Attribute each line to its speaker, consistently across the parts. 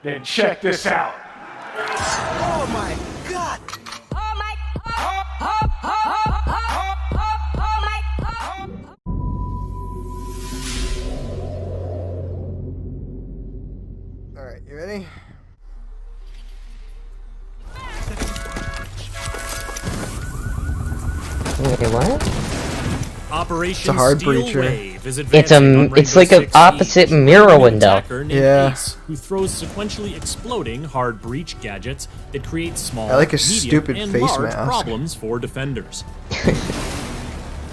Speaker 1: Then check this out.
Speaker 2: Oh my god!
Speaker 3: Alright, you ready?
Speaker 4: Wait, what?
Speaker 5: Operation
Speaker 3: It's a hard
Speaker 5: Steel
Speaker 3: breacher.
Speaker 5: Wave is
Speaker 4: It's
Speaker 5: advancing
Speaker 4: like
Speaker 5: on
Speaker 4: an
Speaker 5: Rainbow
Speaker 4: opposite
Speaker 5: Six
Speaker 4: mirror
Speaker 5: Siege,
Speaker 4: window.
Speaker 5: an attacker named
Speaker 3: Yeah.
Speaker 5: Ace, who throws sequentially exploding hard breach gadgets that create small,
Speaker 3: I like his
Speaker 5: medium,
Speaker 3: stupid
Speaker 5: and
Speaker 3: face
Speaker 5: large
Speaker 3: mask.
Speaker 5: problems for defenders.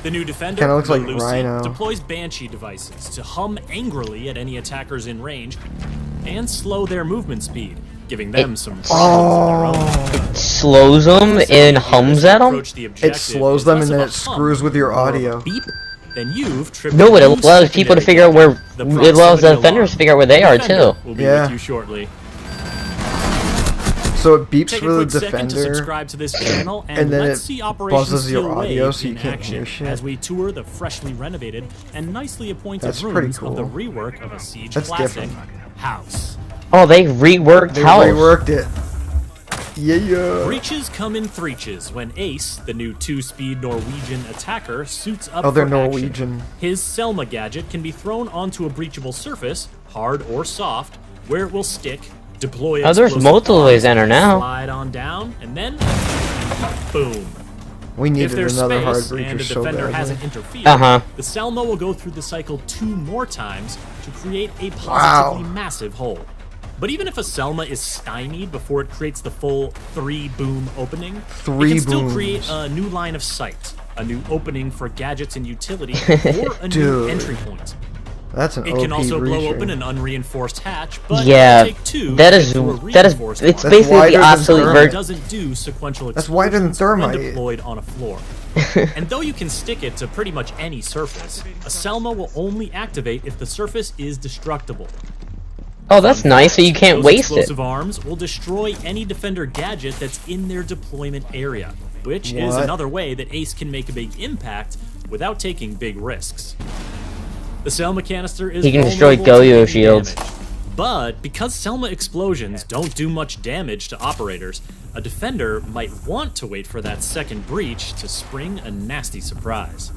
Speaker 5: The new defender,
Speaker 3: Kinda looks like
Speaker 5: Lucy,
Speaker 3: Rhino.
Speaker 5: deploys Banshee devices to hum angrily at any attackers in range and slow their movement speed, giving them some problems of their own.
Speaker 4: Slows them and hums at them?
Speaker 5: Approach the
Speaker 3: It
Speaker 5: objective
Speaker 3: slows
Speaker 5: is
Speaker 3: them
Speaker 5: less
Speaker 3: and then
Speaker 5: of
Speaker 3: it
Speaker 5: a hum
Speaker 3: screws with your
Speaker 5: or of a
Speaker 3: audio.
Speaker 5: beep, then you've tripped
Speaker 4: No, it
Speaker 5: a new
Speaker 4: allows people to
Speaker 5: secondary
Speaker 4: figure out where.
Speaker 5: gadget, the
Speaker 4: It allows the
Speaker 5: proximity
Speaker 4: defenders
Speaker 5: alarm.
Speaker 4: to figure out where they are
Speaker 5: Defender
Speaker 4: too.
Speaker 5: will be
Speaker 3: Yeah.
Speaker 5: with you shortly.
Speaker 3: So it beeps
Speaker 5: Take
Speaker 3: for
Speaker 5: a
Speaker 3: the
Speaker 5: quick second to
Speaker 3: defender,
Speaker 5: subscribe to this channel,
Speaker 3: and then
Speaker 5: let's
Speaker 3: it
Speaker 5: see Operation
Speaker 3: buzzes your
Speaker 5: Steel
Speaker 3: audio
Speaker 5: Wave
Speaker 3: so you
Speaker 5: in
Speaker 3: can't
Speaker 5: action
Speaker 3: hear shit.
Speaker 5: as we tour the freshly renovated and nicely appointed
Speaker 3: That's pretty
Speaker 5: rooms of the
Speaker 3: cool.
Speaker 5: rework of a Siege
Speaker 3: That's
Speaker 5: classic,
Speaker 3: different.
Speaker 5: House.
Speaker 4: Oh, they reworked
Speaker 3: They
Speaker 4: House.
Speaker 3: reworked it. Yeah.
Speaker 5: Breaches come in threeches when Ace, the new 2-speed Norwegian attacker, suits up
Speaker 3: Oh, they're
Speaker 5: for action.
Speaker 3: Norwegian.
Speaker 5: His Selma gadget can be thrown onto a breachable surface, hard or soft, where it will stick, deploy
Speaker 4: Oh, there's
Speaker 5: explosive
Speaker 4: multiple ways to
Speaker 5: bombs,
Speaker 4: enter now.
Speaker 5: slide on down, and then boom.
Speaker 3: We
Speaker 5: If
Speaker 3: needed
Speaker 5: there's
Speaker 3: another hard
Speaker 5: space and
Speaker 3: breacher
Speaker 5: the
Speaker 3: so
Speaker 5: defender
Speaker 3: badly.
Speaker 5: hasn't interfered,
Speaker 4: Uh-huh.
Speaker 5: the Selma will go through the cycle 2 more times to create a positively
Speaker 3: Wow.
Speaker 5: massive hole. But even if a Selma is stymied before it creates the full 3-boom opening, it can still create
Speaker 3: booms.
Speaker 5: a new line of sight, a new opening for gadgets and utility, or a new
Speaker 3: Dude.
Speaker 5: entry point.
Speaker 3: That's an
Speaker 5: It
Speaker 3: OP
Speaker 5: can also blow
Speaker 3: breacher.
Speaker 5: open an unreinforced hatch, but
Speaker 4: Yeah,
Speaker 5: it'll take 2
Speaker 4: that
Speaker 5: to
Speaker 4: is
Speaker 5: get to a
Speaker 4: it's
Speaker 5: reinforced one.
Speaker 4: basically
Speaker 3: wider
Speaker 4: the
Speaker 3: than
Speaker 4: absolute
Speaker 3: thermite.
Speaker 5: It
Speaker 4: version.
Speaker 5: doesn't do sequential
Speaker 3: That's wider than
Speaker 5: explosions when
Speaker 3: thermite.
Speaker 5: deployed on a floor. And though you can stick it to pretty much any surface, a Selma will only activate if the surface is destructible.
Speaker 4: Oh, that's nice. So you can't
Speaker 5: Those
Speaker 4: waste it.
Speaker 5: explosive arms will destroy any defender gadget that's in their deployment area, which is
Speaker 3: What?
Speaker 5: another way that Ace can make a big impact without taking big risks. The Selma canister is
Speaker 4: He can destroy
Speaker 5: vulnerable to
Speaker 4: Goyo
Speaker 5: any
Speaker 4: shields.
Speaker 5: damage. But because Selma explosions don't do much damage to operators, a defender might want to wait for that second breach to spring a nasty surprise.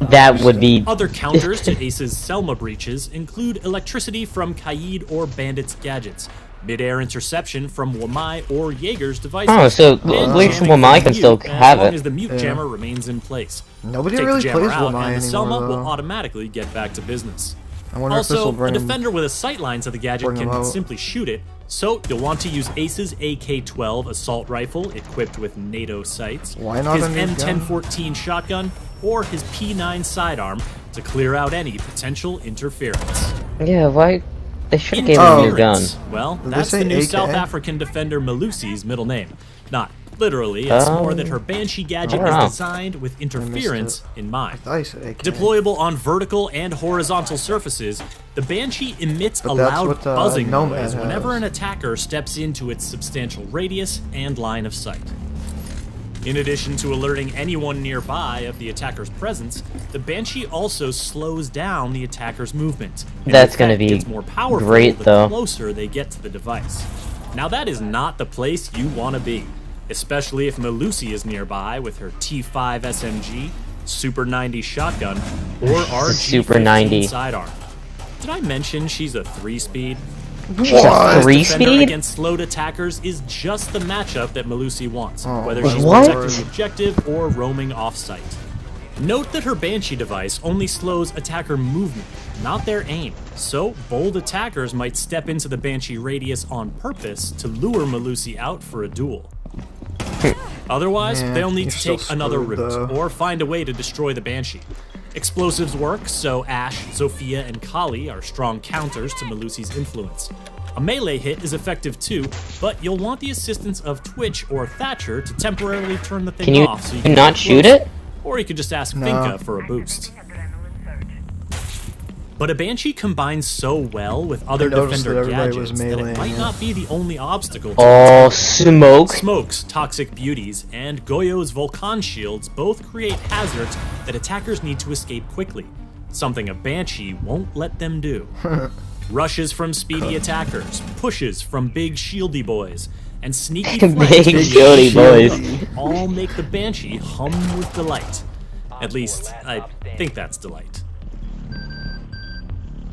Speaker 4: That would be.
Speaker 5: Other counters to Ace's Selma breaches include electricity from Kaid or Bandit's gadgets, mid-air interception from Wamai or Jaeger's devices.
Speaker 4: Oh, so
Speaker 5: and
Speaker 4: at least
Speaker 5: jamming
Speaker 4: Wamai
Speaker 5: from
Speaker 4: can
Speaker 5: mute
Speaker 4: still have
Speaker 5: as long
Speaker 4: it.
Speaker 5: as the mute
Speaker 3: Yeah.
Speaker 5: jammer remains in place.
Speaker 3: Nobody
Speaker 5: Take
Speaker 3: really
Speaker 5: the jammer
Speaker 3: plays
Speaker 5: out,
Speaker 3: Wamai
Speaker 5: and the Selma
Speaker 3: anymore,
Speaker 5: will
Speaker 3: though.
Speaker 5: automatically get back to business.
Speaker 3: I wonder if this
Speaker 5: Also,
Speaker 3: will bring
Speaker 5: a
Speaker 3: him.
Speaker 5: defender with a sightline to the gadget
Speaker 3: bring him
Speaker 5: can
Speaker 3: out.
Speaker 5: simply shoot it, so you'll want to use Ace's AK-12 assault rifle equipped with NATO sights,
Speaker 3: Why not
Speaker 5: his
Speaker 3: a new gun?
Speaker 5: M1014 shotgun, or his P9 sidearm to clear out any potential interference.
Speaker 4: Yeah, why? They should have gave him a new gun.
Speaker 5: Interference. Well,
Speaker 3: Did they
Speaker 5: that's
Speaker 3: say
Speaker 5: the new
Speaker 3: AK?
Speaker 5: South African defender Malusi's middle name. Not literally, it's more that her Banshee gadget is
Speaker 4: wow.
Speaker 5: designed with interference in mind.
Speaker 3: I said AK.
Speaker 5: Deployable on vertical and horizontal surfaces, the Banshee emits a
Speaker 3: But that's
Speaker 5: loud
Speaker 3: what the
Speaker 5: buzzing
Speaker 3: Nomad
Speaker 5: noise whenever
Speaker 3: has.
Speaker 5: an attacker steps into its substantial radius and line of sight. In addition to alerting anyone nearby of the attacker's presence, the Banshee also slows down the attacker's movement. And
Speaker 4: That's
Speaker 5: the
Speaker 4: gonna
Speaker 5: effect
Speaker 4: be
Speaker 5: gets more powerful
Speaker 4: great,
Speaker 5: the
Speaker 4: though.
Speaker 5: closer they get to the device. Now that is not the place you want to be, especially if Malusi is nearby with her T5 SMG, Super 90 shotgun, or RG
Speaker 4: Super 90.
Speaker 5: sidearm. Did I mention she's a 3-speed?
Speaker 4: She's a
Speaker 3: What?
Speaker 4: three
Speaker 5: Defender
Speaker 4: speed?
Speaker 5: against slowed attackers is just the matchup that Malusi wants,
Speaker 3: Oh,
Speaker 5: whether she's
Speaker 4: what?
Speaker 5: protecting the objective or roaming off-site. Note that her Banshee device only slows attacker movement, not their aim, so bold attackers might step into the Banshee radius on purpose to lure Malusi out for a duel. Otherwise,
Speaker 3: Yeah,
Speaker 5: they'll need
Speaker 3: you're
Speaker 5: to
Speaker 3: still
Speaker 5: take another
Speaker 3: screwed,
Speaker 5: route,
Speaker 3: though.
Speaker 5: or find a way to destroy the Banshee. Explosives work, so Ash, Zofia, and Kali are strong counters to Malusi's influence. A melee hit is effective too, but you'll want the assistance of Twitch or Thatcher to temporarily turn the thing
Speaker 4: Can you
Speaker 5: off so you
Speaker 4: not
Speaker 5: get
Speaker 4: shoot
Speaker 5: closer.
Speaker 4: it?
Speaker 5: Or you could just ask
Speaker 3: No.
Speaker 5: Finka for a boost. But a Banshee combines so well with other
Speaker 3: noticed
Speaker 5: defender
Speaker 3: that everybody was
Speaker 5: gadgets that it
Speaker 3: meleeing
Speaker 5: might
Speaker 3: it.
Speaker 5: not be the only obstacle to
Speaker 4: Oh, smoke.
Speaker 5: Smoke's Toxic Beauties and Goyo's Volcan Shields both create hazards that attackers need to escape quickly, something a Banshee won't let them do. Rushes from speedy attackers, pushes from big shieldy boys, and sneaky
Speaker 4: Big
Speaker 5: flanks from
Speaker 4: shieldy
Speaker 5: shieldy
Speaker 4: boys.
Speaker 5: all make the Banshee hum with delight. At least, I think that's delight.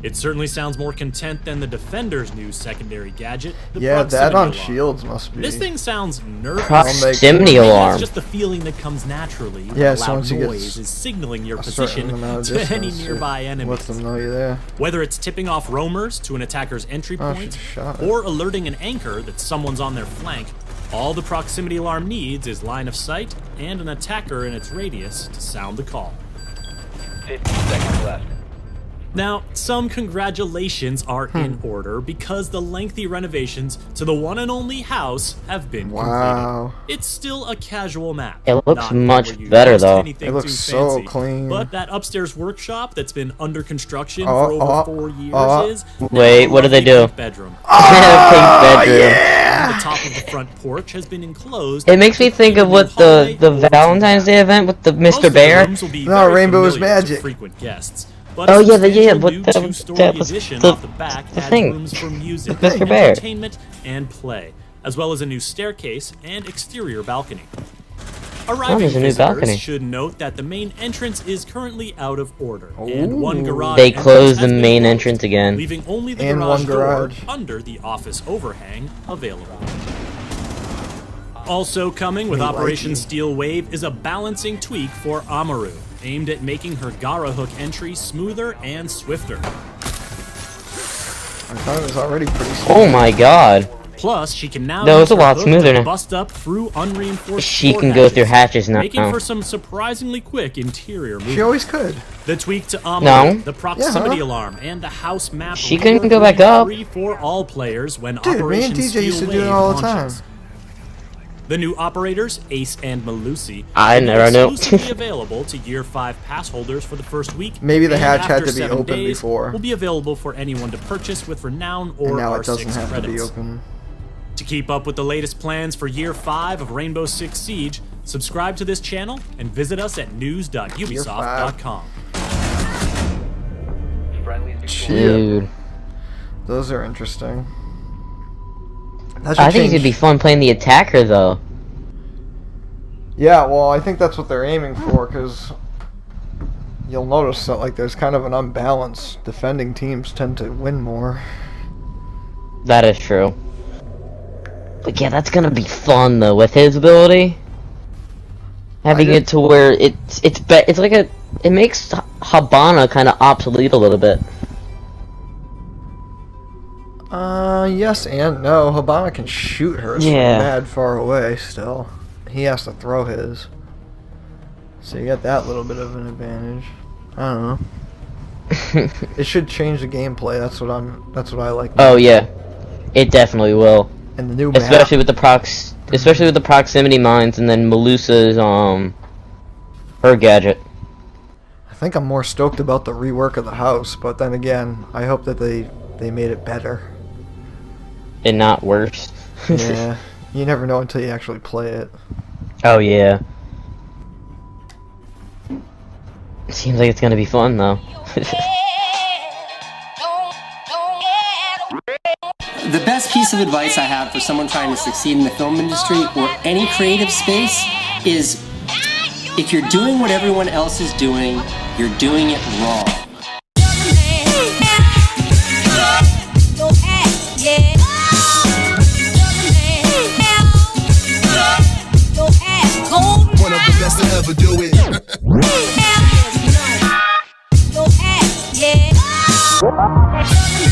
Speaker 5: It certainly sounds more content than the Defender's new secondary gadget, the
Speaker 3: Yeah, that
Speaker 5: proximity
Speaker 3: on
Speaker 5: alarm.
Speaker 3: shields must be.
Speaker 5: This thing sounds nervous.
Speaker 4: Proximity
Speaker 5: Or maybe
Speaker 4: alarm.
Speaker 5: It's just the feeling that comes naturally when
Speaker 3: Yeah,
Speaker 5: a
Speaker 3: so
Speaker 5: loud
Speaker 3: once you get
Speaker 5: noise is signaling your
Speaker 3: a certain
Speaker 5: position
Speaker 3: amount of
Speaker 5: to any
Speaker 3: distance,
Speaker 5: nearby
Speaker 3: it
Speaker 5: enemies.
Speaker 3: lets them know you're there.
Speaker 5: Whether it's tipping off roamers to an attacker's entry
Speaker 3: Oh,
Speaker 5: point,
Speaker 3: she shot it.
Speaker 5: or alerting an anchor that someone's on their flank, all the proximity alarm needs is line of sight and an attacker in its radius to sound the call.
Speaker 2: 50 seconds left.
Speaker 5: Now, some congratulations are in order because the lengthy renovations to the one and only house have been
Speaker 3: Wow.
Speaker 5: completed. It's still a casual map.
Speaker 4: It looks
Speaker 5: not one
Speaker 4: much
Speaker 5: where you
Speaker 4: better,
Speaker 5: boast
Speaker 4: though.
Speaker 5: anything
Speaker 3: It looks
Speaker 5: too
Speaker 3: so
Speaker 5: fancy.
Speaker 3: clean.
Speaker 5: But that upstairs workshop that's been under construction
Speaker 3: Oh,
Speaker 5: for over 4 years is
Speaker 4: Wait,
Speaker 5: now
Speaker 4: what do they
Speaker 5: a
Speaker 4: do?
Speaker 5: pink bedroom.
Speaker 4: Pink bedroom.
Speaker 5: And the top of the front porch has been enclosed.
Speaker 4: It makes me
Speaker 5: to
Speaker 4: think
Speaker 5: feed
Speaker 4: of
Speaker 5: a
Speaker 4: what
Speaker 5: new hallway
Speaker 4: the
Speaker 5: or two
Speaker 4: Valentine's Day
Speaker 5: baths.
Speaker 4: event with the
Speaker 5: Most
Speaker 4: Mr.
Speaker 5: of the
Speaker 4: Bear.
Speaker 5: rooms will be
Speaker 3: No,
Speaker 5: very
Speaker 3: Rainbow is
Speaker 5: familiar to
Speaker 3: magic.
Speaker 5: frequent guests. But
Speaker 4: Oh,
Speaker 5: a
Speaker 4: yeah,
Speaker 5: substantial
Speaker 4: but
Speaker 5: new
Speaker 4: that-
Speaker 5: two-story
Speaker 4: that was
Speaker 5: addition
Speaker 4: the-
Speaker 5: off the back
Speaker 4: the
Speaker 5: adds
Speaker 4: thing.
Speaker 5: rooms for music,
Speaker 4: Mr. Bear.
Speaker 5: entertainment, and play, as well as a new staircase and exterior balcony. Arriving
Speaker 4: there's a new
Speaker 5: visitors
Speaker 4: balcony.
Speaker 5: should note that the main entrance is currently out of order, and one
Speaker 3: Ooh.
Speaker 5: garage
Speaker 4: They
Speaker 5: entrance
Speaker 4: closed
Speaker 5: has
Speaker 4: the
Speaker 5: been
Speaker 4: main
Speaker 5: closed,
Speaker 4: entrance again.
Speaker 5: leaving only the
Speaker 3: And
Speaker 5: garage
Speaker 3: one
Speaker 5: door
Speaker 3: garage.
Speaker 5: under the office overhang available. Also coming with
Speaker 3: Me
Speaker 5: Operation
Speaker 3: likey.
Speaker 5: Steel Wave is a balancing tweak for Amaru, aimed at making her Gara hook entry smoother and swifter.
Speaker 3: I thought it was already pretty smooth.
Speaker 4: Oh my god.
Speaker 5: Plus, she can now
Speaker 4: No,
Speaker 5: use
Speaker 4: it's a
Speaker 5: her
Speaker 4: lot
Speaker 5: hook
Speaker 4: smoother
Speaker 5: to
Speaker 4: now.
Speaker 5: bust up through unreinforced
Speaker 4: She
Speaker 5: floor
Speaker 4: can go through
Speaker 5: hatches,
Speaker 4: hatches now.
Speaker 5: making for some surprisingly quick interior movement.
Speaker 3: She always could.
Speaker 5: The tweak to Amaru,
Speaker 4: No.
Speaker 5: the proximity
Speaker 3: Yeah.
Speaker 5: alarm, and the house map
Speaker 4: She
Speaker 5: rework
Speaker 4: couldn't go
Speaker 5: will
Speaker 4: back
Speaker 5: be
Speaker 4: up.
Speaker 5: free for all players when
Speaker 3: Dude, me and
Speaker 5: Operation
Speaker 3: TJ
Speaker 5: Steel
Speaker 3: used to do it
Speaker 5: Wave
Speaker 3: all the
Speaker 5: launches.
Speaker 3: time.
Speaker 5: The new operators, Ace and Malusi,
Speaker 4: I
Speaker 5: will be
Speaker 4: never knew.
Speaker 5: exclusively available to Year 5 pass holders for the first week.
Speaker 3: Maybe the
Speaker 5: and
Speaker 3: hatch had
Speaker 5: after
Speaker 3: to be
Speaker 5: 7
Speaker 3: open
Speaker 5: days,
Speaker 3: before.
Speaker 5: Will be available for anyone to purchase with Renown or
Speaker 3: And now it
Speaker 5: R6
Speaker 3: doesn't have
Speaker 5: credits.
Speaker 3: to be open.
Speaker 5: To keep up with the latest plans for Year 5 of Rainbow Six Siege, subscribe to this channel and visit us at news.ubisoft.com.
Speaker 2: Friendly's victorious.
Speaker 4: Dude.
Speaker 3: Those are interesting. That
Speaker 4: I
Speaker 3: should
Speaker 4: think
Speaker 3: change.
Speaker 4: it'd be fun playing the attacker though.
Speaker 3: Yeah, well, I think that's what they're aiming for, because you'll notice that like there's kind of an unbalance. Defending teams tend to win more.
Speaker 4: That is true. But yeah, that's gonna be fun though with his ability. Having
Speaker 3: did-
Speaker 4: it to where it's like it makes Habana kind of obsolete a little bit.
Speaker 3: Yes and no. Habana can shoot her from
Speaker 4: Yeah.
Speaker 3: mad far away still. He has to throw his. So you got that little bit of an advantage. I don't know. It should change the gameplay. That's what I like.
Speaker 4: Oh yeah, it definitely will.
Speaker 3: And the new map.
Speaker 4: Especially with the proximity mines, and then Melusa's her gadget.
Speaker 3: I think I'm more stoked about the rework of the house, but then again, I hope that they made it better.
Speaker 4: And not worse.
Speaker 3: Yeah, you never know until you actually play it.
Speaker 4: Oh yeah. Seems like it's gonna be fun though.
Speaker 1: The best piece of advice I have for someone trying to succeed in the film industry or any creative space is if you're doing what everyone else is doing, you're doing it wrong.
Speaker 6: One of the best to ever do it.
Speaker 7: Yeah.